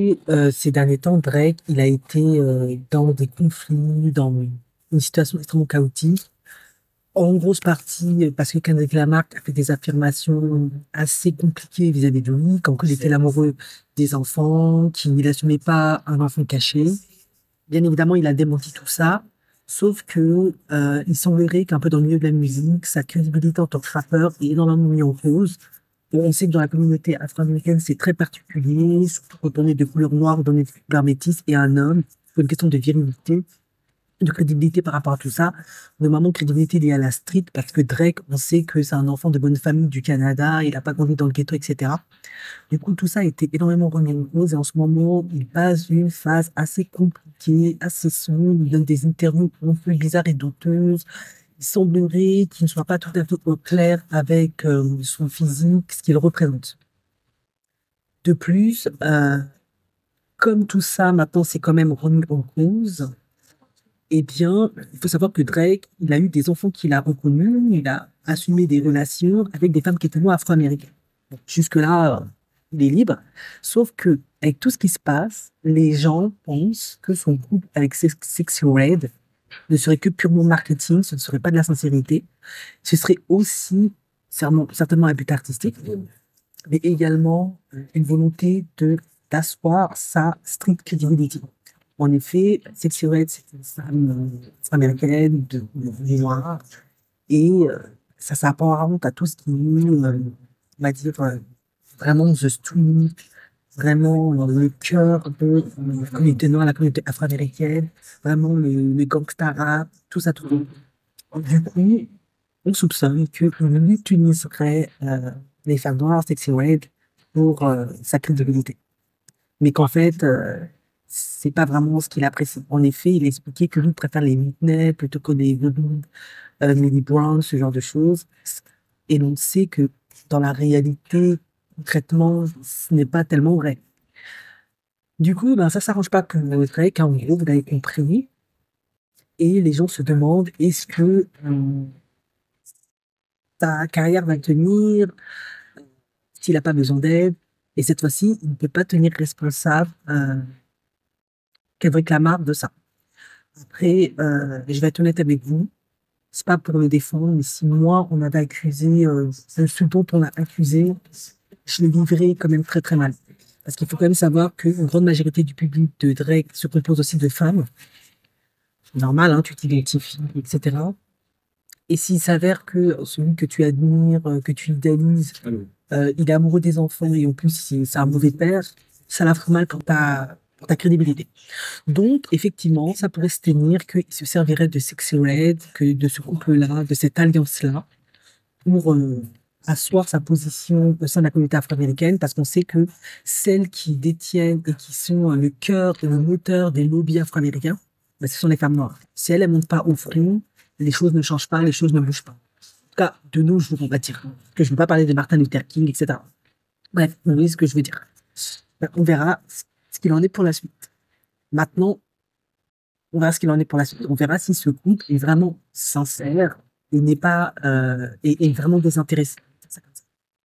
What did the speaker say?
Et ces derniers temps, Drake, il a été dans des conflits, dans une situation extrêmement chaotique. En grosse partie parce que Kendrick Lamar a fait des affirmations assez compliquées vis-à-vis de lui, comme qu'il était l'amoureux des enfants, qu'il n'assumait pas un enfant caché. Bien évidemment, il a démenti tout ça, sauf que il semblerait qu'un peu dans le milieu de la musique, sa crédibilité en tant que rappeur est énormément mise en cause. On sait que dans la communauté afro-américaine, c'est très particulier, surtout quand on est de couleur noire, on est de couleur métisse et un homme. C'est une question de virilité, de crédibilité par rapport à tout ça. Normalement, crédibilité liée à la street, parce que Drake, on sait que c'est un enfant de bonne famille du Canada, il n'a pas grandi dans le ghetto, etc. Du coup, tout ça a été énormément remis en cause et en ce moment, il passe une phase assez compliquée, assez sombre. Il donne des interviews un peu bizarres et douteuses. Il semblerait qu'il ne soit pas tout à fait au clair avec son physique, ce qu'il représente. De plus, comme tout ça maintenant c'est quand même remis en cause, eh bien, il faut savoir que Drake, il a eu des enfants qu'il a reconnus, il a assumé des relations avec des femmes qui étaient non afro-américaines. Bon, jusque-là, il est libre. Sauf que, avec tout ce qui se passe, les gens pensent que son couple avec Sexy Red ne serait que purement marketing, ce ne serait pas de la sincérité. Ce serait aussi certainement un but artistique, mais également une volonté d'asseoir sa stricte crédibilité. En effet, Sexy Red, c'est une femme américaine de noire et ça s'apparente à tout ce qui est, on va dire, vraiment The Street, vraiment le cœur de la communauté noire, la communauté afro-américaine, vraiment le gangsta rap, tout ça, tout ça. Du coup, on soupçonne qu'on utiliserait les femmes noires, Sexy Red, pour sa crédibilité. Mais qu'en fait, c'est pas vraiment ce qu'il apprécie. En effet, il a expliqué que lui préfère les Whitney plutôt que les Voodoo, Millie Brown, ce genre de choses. Et l'on sait que dans la réalité, concrètement, ce n'est pas tellement vrai. Du coup, ben, ça s'arrange pas pour Drake, hein, en gros, vous l'avez compris. Et les gens se demandent, est-ce que ta carrière va tenir s'il n'a pas besoin d'aide? Et cette fois-ci, il ne peut pas tenir responsable Kendrick Lamar de ça. Après, je vais être honnête avec vous, c'est pas pour le défendre, mais si moi, on m'avait accusé, ce dont on l'a accusé, je le vivrais quand même très très mal. Parce qu'il faut quand même savoir qu'une grande majorité du public de Drake se compose aussi de femmes. Normal, hein, tu t'identifies, etc. Et s'il s'avère que celui que tu admires, que tu idéalises, il est amoureux des enfants et en plus c'est un mauvais père, ça la ferait mal pour ta crédibilité. Donc, effectivement, ça pourrait se tenir qu'il se servirait de Sexy Red, que de ce couple-là, de cette alliance-là, pour asseoir sa position au sein de la communauté afro-américaine, parce qu'on sait que celles qui détiennent et qui sont le cœur et le moteur des lobbies afro-américains, ben, ce sont les femmes noires. Si elles ne montent pas au front, les choses ne changent pas, les choses ne bougent pas. En tout cas, de nos jours, on va dire. Que je ne veux pas parler de Martin Luther King, etc. Bref, vous voyez ce que je veux dire. Ben, on verra ce qu'il en est pour la suite. Maintenant, on verra ce qu'il en est pour la suite. On verra si ce couple est vraiment sincère et n'est pas est vraiment désintéressé.